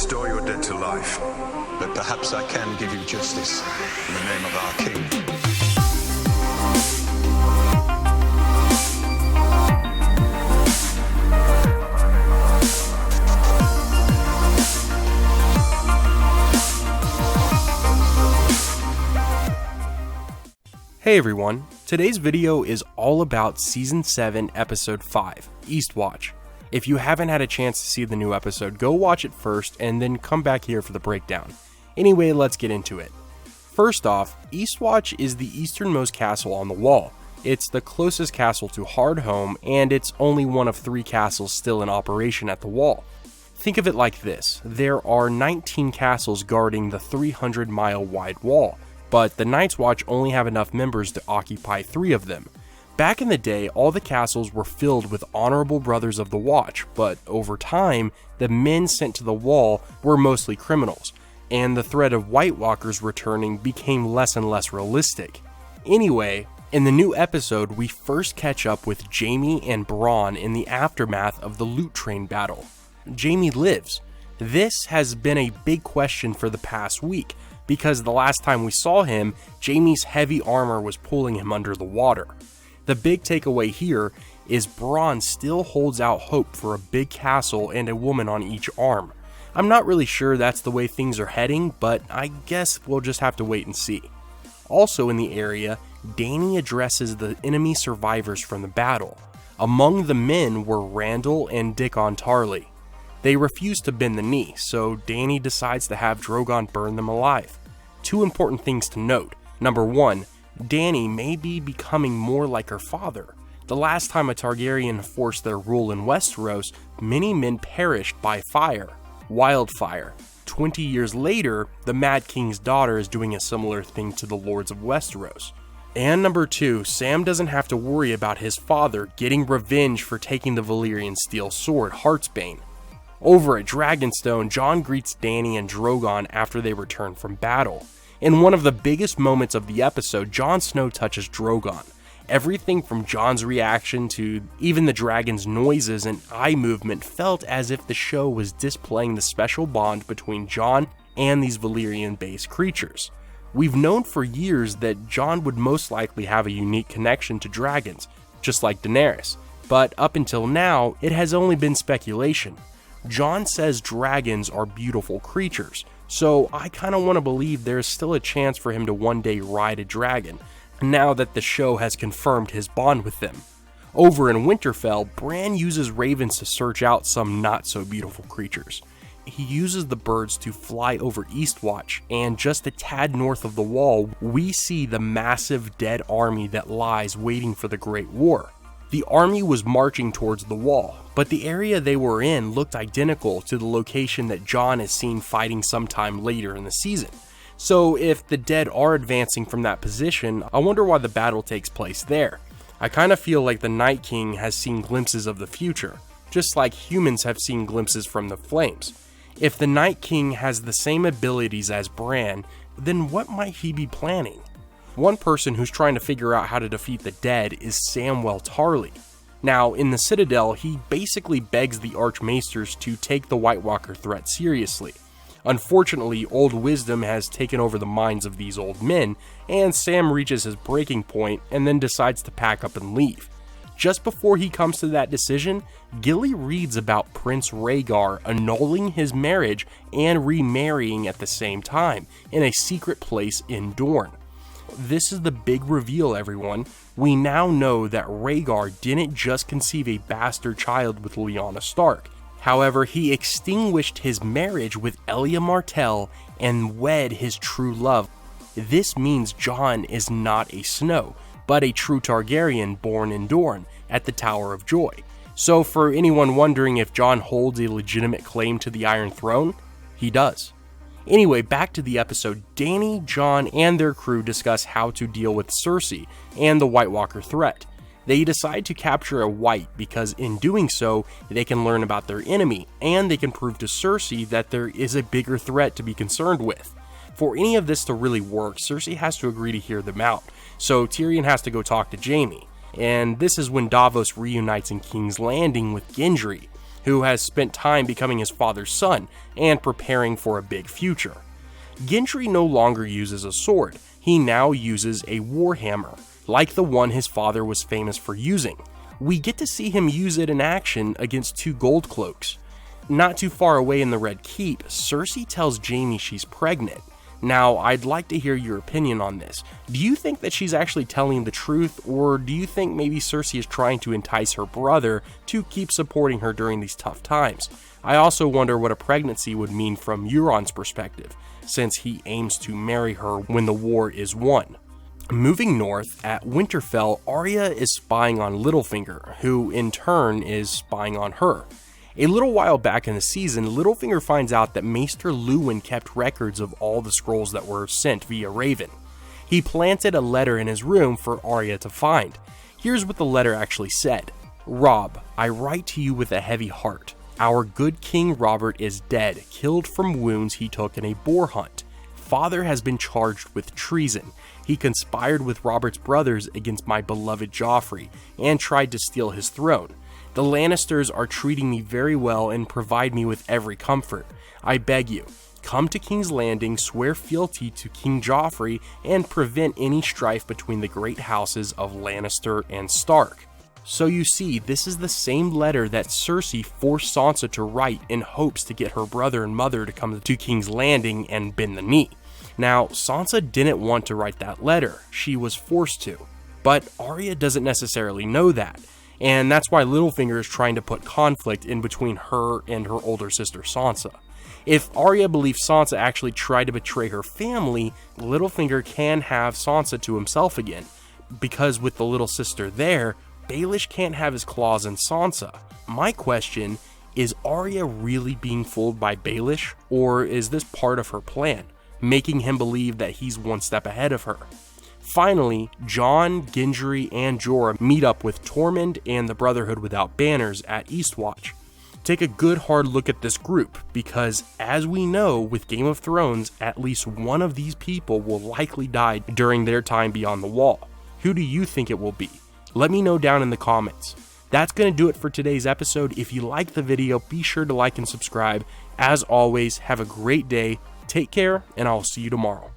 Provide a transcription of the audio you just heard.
restore your dead to life. But perhaps I can give you justice in the name of our king. Hey everyone, today's video is all about Season 7, Episode 5, Eastwatch. If you haven't had a chance to see the new episode, go watch it first and then come back here for the breakdown. Anyway, let's get into it. First off, Eastwatch is the easternmost castle on the wall. It's the closest castle to Hardhome, and it's only one of 3 castles still in operation at the wall. Think of it like this, there are 19 castles guarding the 300-mile wide wall, but the Night's Watch only have enough members to occupy 3 of them. Back in the day, all the castles were filled with honorable brothers of the Watch, but over time, the men sent to the wall were mostly criminals, and the threat of White Walkers returning became less and less realistic. Anyway, in the new episode, we first catch up with Jaime and Bronn in the aftermath of the loot train battle. Jaime lives. This has been a big question for the past week, because the last time we saw him, Jaime's heavy armor was pulling him under the water. The big takeaway here is Bronn still holds out hope for a big castle and a woman on each arm. I'm not really sure that's the way things are heading, but I guess we'll just have to wait and see. Also in the area, Dany addresses the enemy survivors from the battle. Among the men were Randall and Dickon Tarly. They refuse to bend the knee, so Dany decides to have Drogon burn them alive. 2 important things to note. Number 1, Dany may be becoming more like her father. The last time a Targaryen enforced their rule in Westeros, many men perished by fire. Wildfire. 20 years later, the Mad King's daughter is doing a similar thing to the Lords of Westeros. And number 2, Sam doesn't have to worry about his father getting revenge for taking the Valyrian steel sword, Heartsbane. Over at Dragonstone, Jon greets Dany and Drogon after they return from battle. In one of the biggest moments of the episode, Jon Snow touches Drogon. Everything from Jon's reaction to even the dragon's noises and eye movement felt as if the show was displaying the special bond between Jon and these Valyrian-based creatures. We've known for years that Jon would most likely have a unique connection to dragons, just like Daenerys, but up until now, it has only been speculation. Jon says dragons are beautiful creatures, so I kinda wanna believe there's still a chance for him to one day ride a dragon, now that the show has confirmed his bond with them. Over in Winterfell, Bran uses ravens to search out some not so beautiful creatures. He uses the birds to fly over Eastwatch, and just a tad north of the wall, we see the massive dead army that lies waiting for the Great War. The army was marching towards the wall, but the area they were in looked identical to the location that Jon is seen fighting sometime later in the season. So if the dead are advancing from that position, I wonder why the battle takes place there. I kinda feel like the Night King has seen glimpses of the future, just like humans have seen glimpses from the flames. If the Night King has the same abilities as Bran, then what might he be planning? One person who's trying to figure out how to defeat the dead is Samwell Tarly. Now, in the Citadel, he basically begs the Archmaesters to take the White Walker threat seriously. Unfortunately, old wisdom has taken over the minds of these old men, and Sam reaches his breaking point and then decides to pack up and leave. Just before he comes to that decision, Gilly reads about Prince Rhaegar annulling his marriage and remarrying at the same time in a secret place in Dorne. This is the big reveal, everyone. We now know that Rhaegar didn't just conceive a bastard child with Lyanna Stark. However, he extinguished his marriage with Elia Martell and wed his true love. This means Jon is not a Snow, but a true Targaryen born in Dorne at the Tower of Joy. So for anyone wondering if Jon holds a legitimate claim to the Iron Throne, he does. Anyway, back to the episode. Dany, Jon, and their crew discuss how to deal with Cersei and the White Walker threat. They decide to capture a White because in doing so, they can learn about their enemy, and they can prove to Cersei that there is a bigger threat to be concerned with. For any of this to really work, Cersei has to agree to hear them out, so Tyrion has to go talk to Jaime. And this is when Davos reunites in King's Landing with Gendry. who has spent time becoming his father's son and preparing for a big future. Gendry no longer uses a sword, he now uses a warhammer, like the one his father was famous for using. We get to see him use it in action against 2 gold cloaks. Not too far away in the Red Keep, Cersei tells Jaime she's pregnant. Now, I'd like to hear your opinion on this. Do you think that she's actually telling the truth, or do you think maybe Cersei is trying to entice her brother to keep supporting her during these tough times? I also wonder what a pregnancy would mean from Euron's perspective, since he aims to marry her when the war is won. Moving north, at Winterfell, Arya is spying on Littlefinger, who in turn is spying on her. A little while back in the season, Littlefinger finds out that Maester Luwin kept records of all the scrolls that were sent via Raven. He planted a letter in his room for Arya to find. Here's what the letter actually said. "Robb, I write to you with a heavy heart. Our good King Robert is dead, killed from wounds he took in a boar hunt. Father has been charged with treason. He conspired with Robert's brothers against my beloved Joffrey and tried to steal his throne. The Lannisters are treating me very well and provide me with every comfort. I beg you, come to King's Landing, swear fealty to King Joffrey, and prevent any strife between the great houses of Lannister and Stark." So you see, this is the same letter that Cersei forced Sansa to write in hopes to get her brother and mother to come to King's Landing and bend the knee. Now, Sansa didn't want to write that letter, she was forced to. But Arya doesn't necessarily know that. And that's why Littlefinger is trying to put conflict in between her and her older sister Sansa. If Arya believes Sansa actually tried to betray her family, Littlefinger can have Sansa to himself again. Because with the little sister there, Baelish can't have his claws in Sansa. My question is Arya really being fooled by Baelish, or is this part of her plan, making him believe that he's one step ahead of her? Finally, Jon, Gendry, and Jorah meet up with Tormund and the Brotherhood Without Banners at Eastwatch. Take a good hard look at this group, because as we know with Game of Thrones, at least one of these people will likely die during their time beyond the wall. Who do you think it will be? Let me know down in the comments. That's going to do it for today's episode. If you liked the video, be sure to like and subscribe. As always, have a great day, take care, and I'll see you tomorrow.